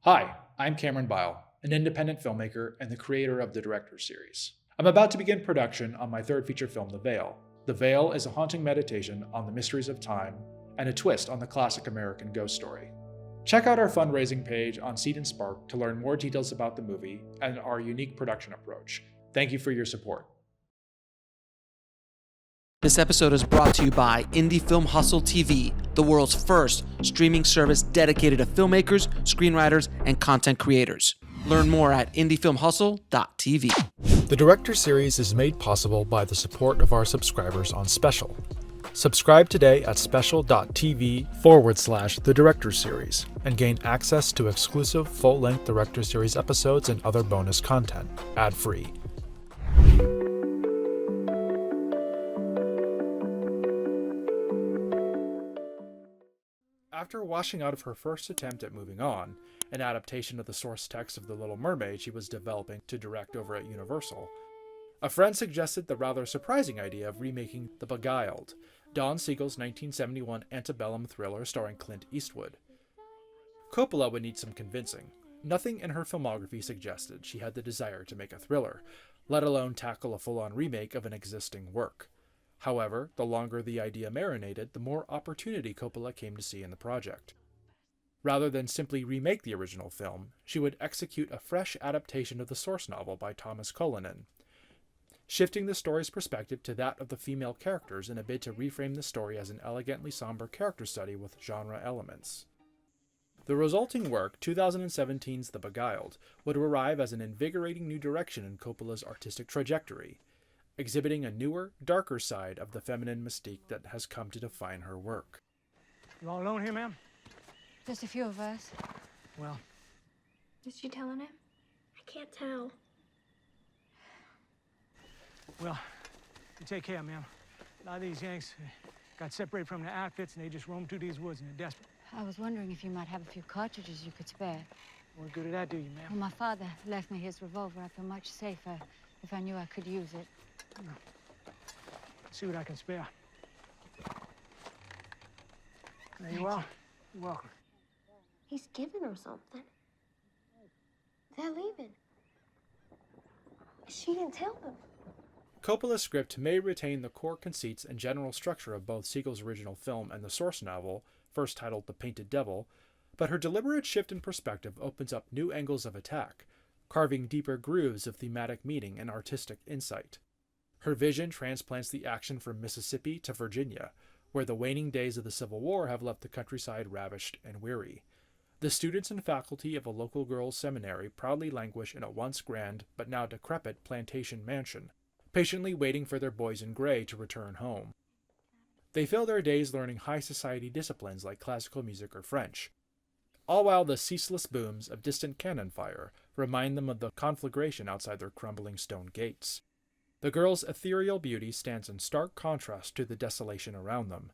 Hi, I'm Cameron Bile, an independent filmmaker and the creator of the Director Series. I'm about to begin production on my third feature film, The Veil. The Veil is a haunting meditation on the mysteries of time and a twist on the classic American ghost story. Check out our fundraising page on Seed and Spark to learn more details about the movie and our unique production approach. Thank you for your support. This episode is brought to you by Indie Film Hustle TV, the world's first streaming service dedicated to filmmakers, screenwriters, and content creators. Learn more at indiefilmhustle.tv. The Director Series is made possible by the support of our subscribers on Special. Subscribe today at special.tv/The Director Series and gain access to exclusive full-length Director Series episodes and other bonus content, ad-free. After washing out of her first attempt at Moving On, an adaptation of the source text of The Little Mermaid she was developing to direct over at Universal, a friend suggested the rather surprising idea of remaking The Beguiled, Don Siegel's 1971 antebellum thriller starring Clint Eastwood. Coppola would need some convincing. Nothing in her filmography suggested she had the desire to make a thriller, let alone tackle a full-on remake of an existing work. However, the longer the idea marinated, the more opportunity Coppola came to see in the project. Rather than simply remake the original film, she would execute a fresh adaptation of the source novel by Thomas Cullinan, shifting the story's perspective to that of the female characters in a bid to reframe the story as an elegantly somber character study with genre elements. The resulting work, 2017's The Beguiled, would arrive as an invigorating new direction in Coppola's artistic trajectory, exhibiting a newer, darker side of the feminine mystique that has come to define her work. You all alone here, ma'am? Just a few of us. Well, Is she telling him? I can't tell. well, you take care, ma'am. A lot of these Yanks got separated from their outfits and they just roam through these woods and they're desperate. I was wondering if you might have a few cartridges you could spare. What good did that do you, Well, ma'am? my father left me his revolver. I feel much safer if I knew I could use it. See what I can spare. There you are. You're welcome. He's giving her something. They're leaving. She didn't tell him. Coppola's script may retain the core conceits and general structure of both Siegel's original film and the source novel, first titled The Painted Devil, but her deliberate shift in perspective opens up new angles of attack, carving deeper grooves of thematic meaning and artistic insight. Her vision transplants the action from Mississippi to Virginia, where the waning days of the Civil War have left the countryside ravished and weary. The students and faculty of a local girls' seminary proudly languish in a once grand but now decrepit plantation mansion, patiently waiting for their boys in gray to return home. They fill their days learning high society disciplines like classical music or French, all while the ceaseless booms of distant cannon fire remind them of the conflagration outside their crumbling stone gates. The girls' ethereal beauty stands in stark contrast to the desolation around them.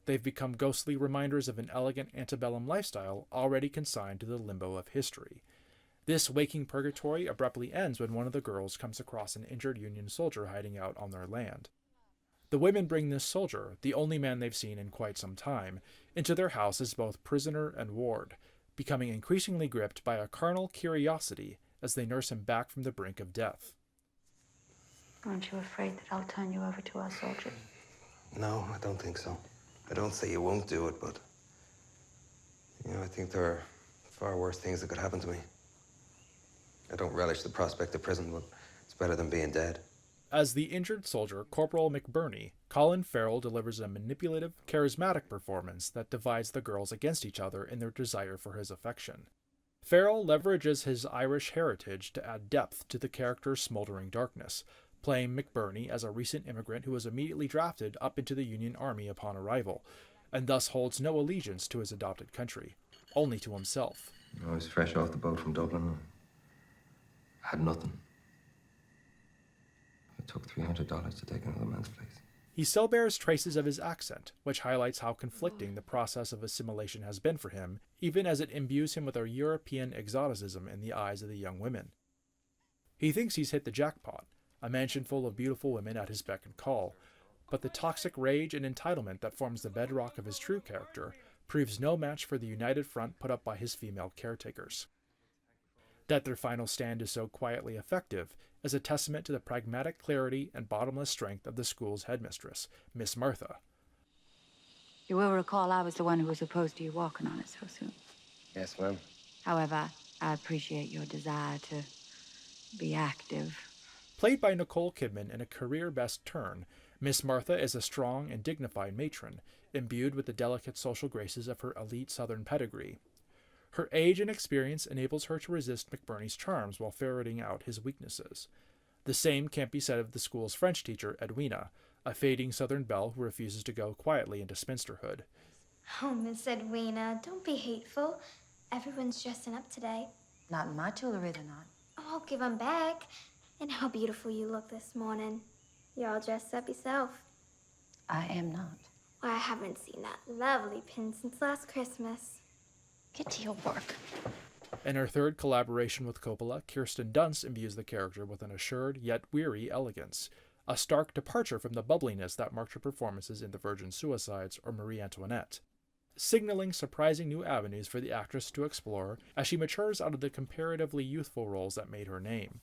They've become ghostly reminders of an elegant antebellum lifestyle already consigned to the limbo of history. This waking purgatory abruptly ends when one of the girls comes across an injured Union soldier hiding out on their land. The women bring this soldier, the only man they've seen in quite some time, into their house as both prisoner and ward, becoming increasingly gripped by a carnal curiosity as they nurse him back from the brink of death. Aren't you afraid that I'll turn you over to our soldiers? No, I don't think so. I don't say you won't do it, but... I think there are far worse things that could happen to me. I don't relish the prospect of prison, but it's better than being dead. As the injured soldier, Corporal McBurney, Colin Farrell delivers a manipulative, charismatic performance that divides the girls against each other in their desire for his affection. Farrell leverages his Irish heritage to add depth to the character's smoldering darkness, playing McBurney as a recent immigrant who was immediately drafted up into the Union Army upon arrival, and thus holds no allegiance to his adopted country, only to himself. I was fresh off the boat from Dublin. I had nothing. It took $300 to take another man's place. He still bears traces of his accent, which highlights how conflicting the process of assimilation has been for him, even as it imbues him with a European exoticism in the eyes of the young women. He thinks he's hit the jackpot, a mansion full of beautiful women at his beck and call, but the toxic rage and entitlement that forms the bedrock of his true character proves no match for the united front put up by his female caretakers. That their final stand is so quietly effective is a testament to the pragmatic clarity and bottomless strength of the school's headmistress, Miss Martha. You will recall I was the one who was opposed to you walking on it so soon. Yes, ma'am. However, I appreciate your desire to be active. Played by Nicole Kidman in a career-best turn, Miss Martha is a strong and dignified matron, imbued with the delicate social graces of her elite Southern pedigree. Her age and experience enables her to resist McBurney's charms while ferreting out his weaknesses. The same can't be said of the school's French teacher, Edwina, a fading Southern belle who refuses to go quietly into spinsterhood. Oh, Miss Edwina, don't be hateful. Everyone's dressing up today. Not in my jewelry, they're not. Oh, I'll give them back. And how beautiful you look this morning. You're all dressed up yourself. I am not. Why, I haven't seen that lovely pin since last Christmas. Get to your work. In her third collaboration with Coppola, Kirsten Dunst imbues the character with an assured yet weary elegance, a stark departure from the bubbliness that marked her performances in The Virgin Suicides or Marie Antoinette, signaling surprising new avenues for the actress to explore as she matures out of the comparatively youthful roles that made her name.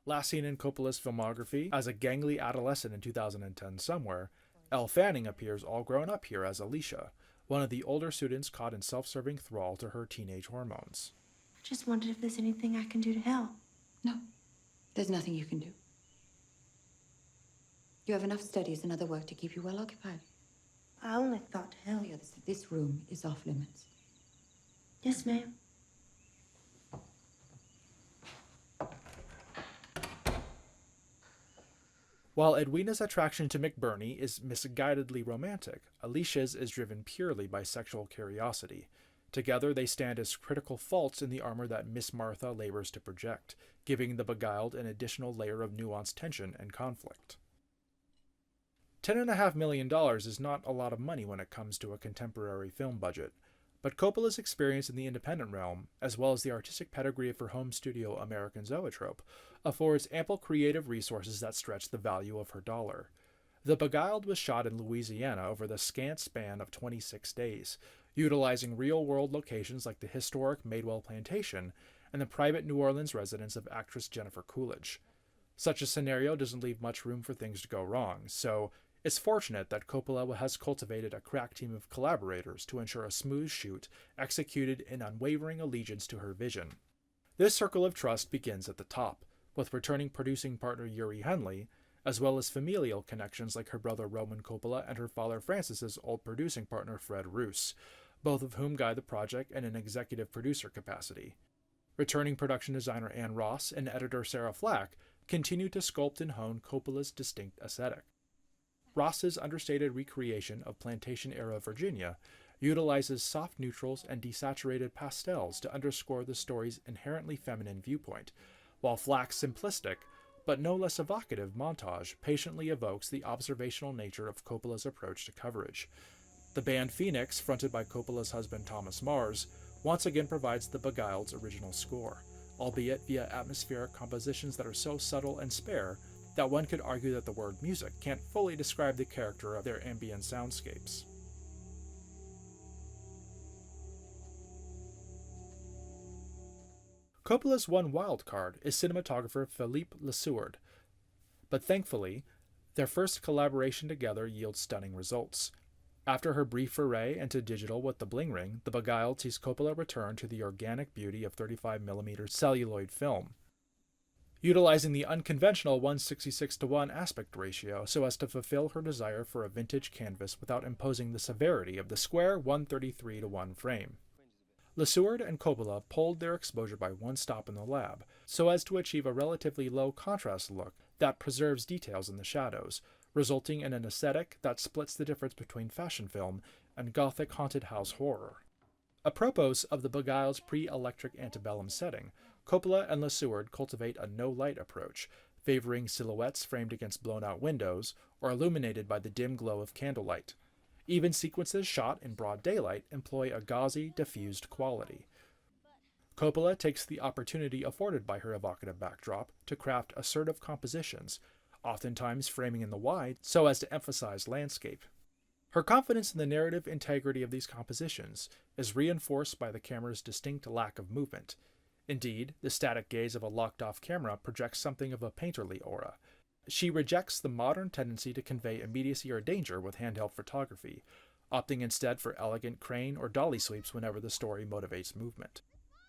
Last seen in Coppola's filmography as a gangly adolescent in 2010 Somewhere, Elle Fanning appears all grown up here as Alicia, one of the older students caught in self-serving thrall to her teenage hormones. I just wondered if there's anything I can do to help. No, there's nothing you can do. You have enough studies and other work to keep you well occupied. I only thought to help. This room is off limits. Yes, ma'am. While Edwina's attraction to McBurney is misguidedly romantic, Alicia's is driven purely by sexual curiosity. Together, they stand as critical faults in the armor that Miss Martha labors to project, giving the Beguiled an additional layer of nuanced tension and conflict. $10.5 million is not a lot of money when it comes to a contemporary film budget, but Coppola's experience in the independent realm, as well as the artistic pedigree of her home studio American Zoetrope, affords ample creative resources that stretch the value of her dollar. The Beguiled was shot in Louisiana over the scant span of 26 days, utilizing real-world locations like the historic Madewell Plantation and the private New Orleans residence of actress Jennifer Coolidge. Such a scenario doesn't leave much room for things to go wrong, so it's fortunate that Coppola has cultivated a crack team of collaborators to ensure a smooth shoot executed in unwavering allegiance to her vision. This circle of trust begins at the top, with returning producing partner Yuri Henley, as well as familial connections like her brother Roman Coppola and her father Francis's old producing partner Fred Roos, both of whom guide the project in an executive producer capacity. Returning production designer Ann Ross and editor Sarah Flack continue to sculpt and hone Coppola's distinct aesthetic. Ross's understated recreation of plantation-era Virginia utilizes soft neutrals and desaturated pastels to underscore the story's inherently feminine viewpoint, while Flack's simplistic, but no less evocative montage patiently evokes the observational nature of Coppola's approach to coverage. The band Phoenix, fronted by Coppola's husband Thomas Mars, once again provides the Beguiled's original score, albeit via atmospheric compositions that are so subtle and spare that one could argue that the word music can't fully describe the character of their ambient soundscapes. Coppola's one wild card is cinematographer Philippe Lesueur, but thankfully, their first collaboration together yields stunning results. After her brief foray into digital with The Bling Ring, The Beguiled sees Coppola return to the organic beauty of 35mm celluloid film, utilizing the unconventional 1:66:1 aspect ratio so as to fulfill her desire for a vintage canvas without imposing the severity of the square 1:33:1 frame. Lesueur and Coppola pulled their exposure by one stop in the lab, so as to achieve a relatively low contrast look that preserves details in the shadows, resulting in an aesthetic that splits the difference between fashion film and gothic haunted house horror. Apropos of the Beguiled's pre-electric antebellum setting, Coppola and Lesueur cultivate a no-light approach, favoring silhouettes framed against blown-out windows or illuminated by the dim glow of candlelight. Even sequences shot in broad daylight employ a gauzy, diffused quality. Coppola takes the opportunity afforded by her evocative backdrop to craft assertive compositions, oftentimes framing in the wide so as to emphasize landscape. Her confidence in the narrative integrity of these compositions is reinforced by the camera's distinct lack of movement. Indeed, the static gaze of a locked-off camera projects something of a painterly aura. She rejects the modern tendency to convey immediacy or danger with handheld photography, opting instead for elegant crane or dolly sweeps whenever the story motivates movement.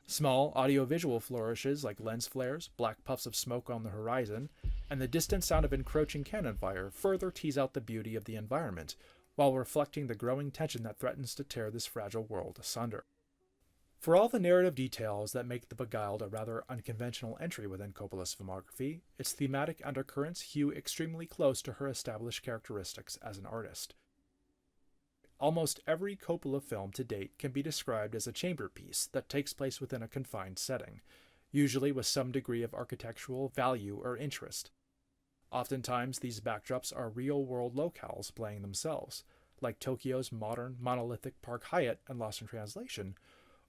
Small audiovisual flourishes like lens flares, black puffs of smoke on the horizon, and the distant sound of encroaching cannon fire further tease out the beauty of the environment, while reflecting the growing tension that threatens to tear this fragile world asunder. For all the narrative details that make The Beguiled a rather unconventional entry within Coppola's filmography, its thematic undercurrents hew extremely close to her established characteristics as an artist. Almost every Coppola film to date can be described as a chamber piece that takes place within a confined setting, usually with some degree of architectural value or interest. Oftentimes, these backdrops are real-world locales playing themselves, like Tokyo's modern, monolithic Park Hyatt and Lost in Translation,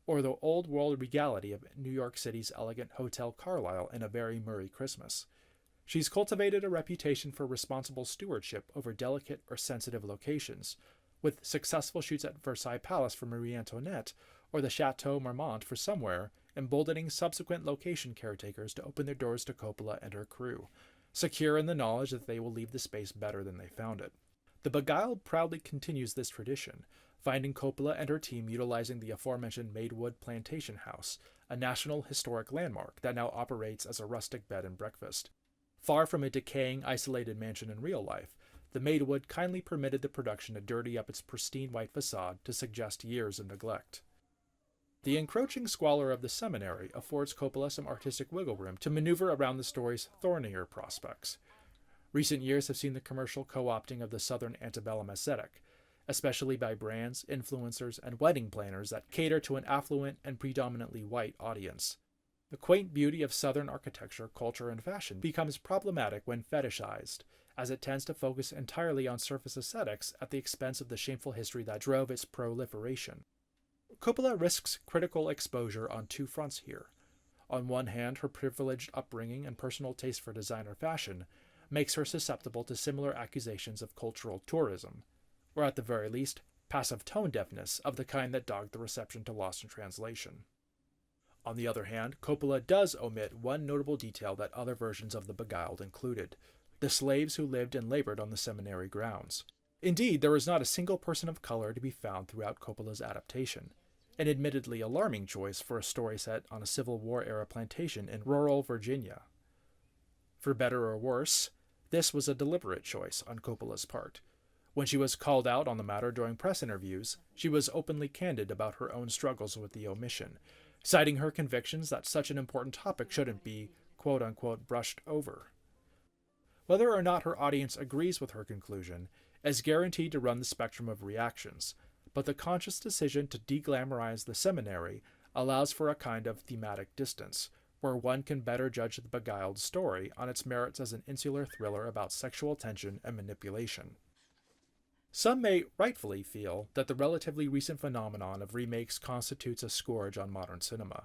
or the old-world regality of New York City's elegant Hotel Carlyle in A Very Merry Christmas. She's cultivated a reputation for responsible stewardship over delicate or sensitive locations, with successful shoots at Versailles Palace for Marie Antoinette or the Chateau Marmont for Somewhere, emboldening subsequent location caretakers to open their doors to Coppola and her crew, secure in the knowledge that they will leave the space better than they found it. The Beguiled proudly continues this tradition, finding Coppola and her team utilizing the aforementioned Maidwood Plantation House, a National Historic Landmark that now operates as a rustic bed and breakfast. Far from a decaying, isolated mansion in real life, the Maidwood kindly permitted the production to dirty up its pristine white facade to suggest years of neglect. The encroaching squalor of the seminary affords Coppola some artistic wiggle room to maneuver around the story's thornier prospects. Recent years have seen the commercial co-opting of the Southern antebellum aesthetic, especially by brands, influencers, and wedding planners that cater to an affluent and predominantly white audience. The quaint beauty of Southern architecture, culture, and fashion becomes problematic when fetishized, as it tends to focus entirely on surface aesthetics at the expense of the shameful history that drove its proliferation. Coppola risks critical exposure on two fronts here. On one hand, her privileged upbringing and personal taste for designer fashion makes her susceptible to similar accusations of cultural tourism, or at the very least, passive tone deafness of the kind that dogged the reception to Lost in Translation. On the other hand, Coppola does omit one notable detail that other versions of The Beguiled included: the slaves who lived and labored on the seminary grounds. Indeed, there is not a single person of color to be found throughout Coppola's adaptation, an admittedly alarming choice for a story set on a Civil War-era plantation in rural Virginia. For better or worse, this was a deliberate choice on Coppola's part. When she was called out on the matter during press interviews, she was openly candid about her own struggles with the omission, citing her convictions that such an important topic shouldn't be, quote-unquote, brushed over. Whether or not her audience agrees with her conclusion is guaranteed to run the spectrum of reactions, but the conscious decision to deglamorize the seminary allows for a kind of thematic distance, where one can better judge the Beguiled story on its merits as an insular thriller about sexual tension and manipulation. Some may rightfully feel that the relatively recent phenomenon of remakes constitutes a scourge on modern cinema.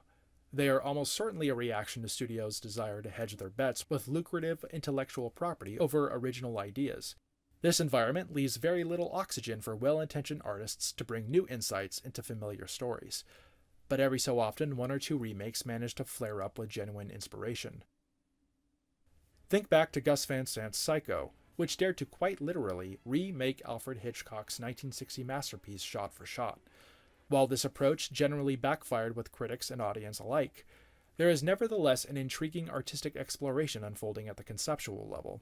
They are almost certainly a reaction to studios' desire to hedge their bets with lucrative intellectual property over original ideas. This environment leaves very little oxygen for well-intentioned artists to bring new insights into familiar stories, but every so often one or two remakes manage to flare up with genuine inspiration. Think back to Gus Van Sant's Psycho, which dared to quite literally remake Alfred Hitchcock's 1960 masterpiece shot for shot. While this approach generally backfired with critics and audience alike, there is nevertheless an intriguing artistic exploration unfolding at the conceptual level.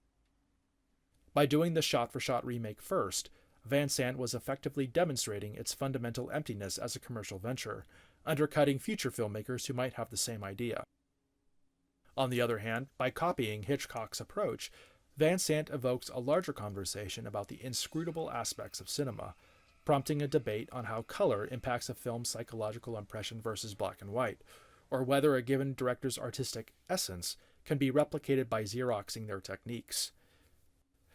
By doing the shot-for-shot remake first, Van Sant was effectively demonstrating its fundamental emptiness as a commercial venture, undercutting future filmmakers who might have the same idea. On the other hand, by copying Hitchcock's approach, Van Sant evokes a larger conversation about the inscrutable aspects of cinema, prompting a debate on how color impacts a film's psychological impression versus black and white, or whether a given director's artistic essence can be replicated by Xeroxing their techniques.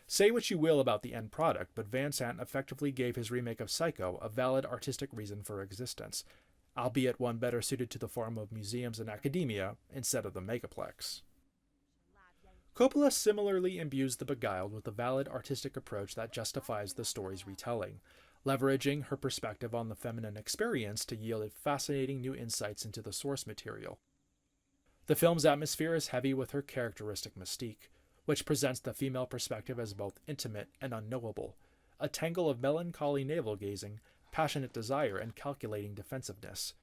Say what you will about the end product, but Van Sant effectively gave his remake of Psycho a valid artistic reason for existence, albeit one better suited to the form of museums and academia instead of the megaplex. Coppola similarly imbues The Beguiled with a valid artistic approach that justifies the story's retelling, leveraging her perspective on the feminine experience to yield fascinating new insights into the source material. The film's atmosphere is heavy with her characteristic mystique, which presents the female perspective as both intimate and unknowable, a tangle of melancholy navel-gazing, passionate desire, and calculating defensiveness.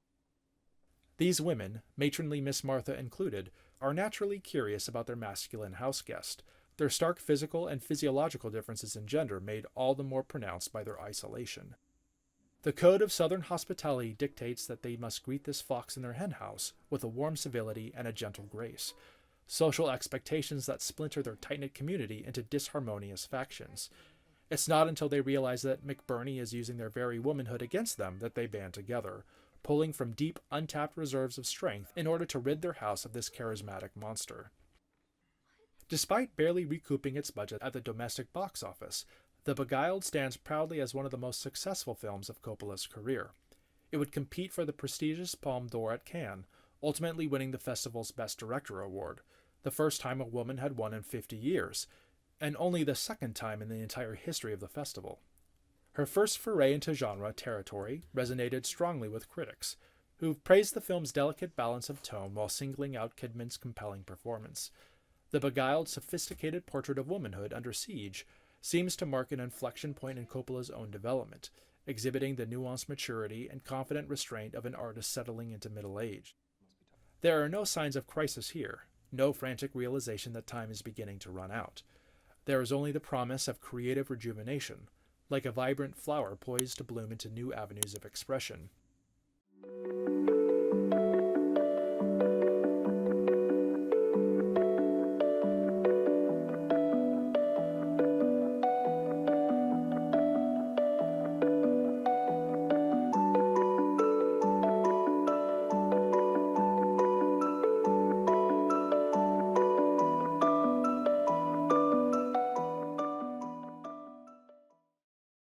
These women, matronly Miss Martha included, are naturally curious about their masculine house guest, their stark physical and physiological differences in gender made all the more pronounced by their isolation. The code of Southern hospitality dictates that they must greet this fox in their henhouse with a warm civility and a gentle grace, social expectations that splinter their tight-knit community into disharmonious factions. It's not until they realize that McBurney is using their very womanhood against them that they band together, pulling from deep, untapped reserves of strength in order to rid their house of this charismatic monster. Despite barely recouping its budget at the domestic box office, The Beguiled stands proudly as one of the most successful films of Coppola's career. It would compete for the prestigious Palme d'Or at Cannes, ultimately winning the festival's Best Director award, the first time a woman had won in 50 years, and only the second time in the entire history of the festival. Her first foray into genre territory resonated strongly with critics, who praised the film's delicate balance of tone while singling out Kidman's compelling performance. The Beguiled sophisticated portrait of womanhood under siege seems to mark an inflection point in Coppola's own development, exhibiting the nuanced maturity and confident restraint of an artist settling into middle age. There are no signs of crisis here, no frantic realization that time is beginning to run out. There is only the promise of creative rejuvenation, like a vibrant flower poised to bloom into new avenues of expression.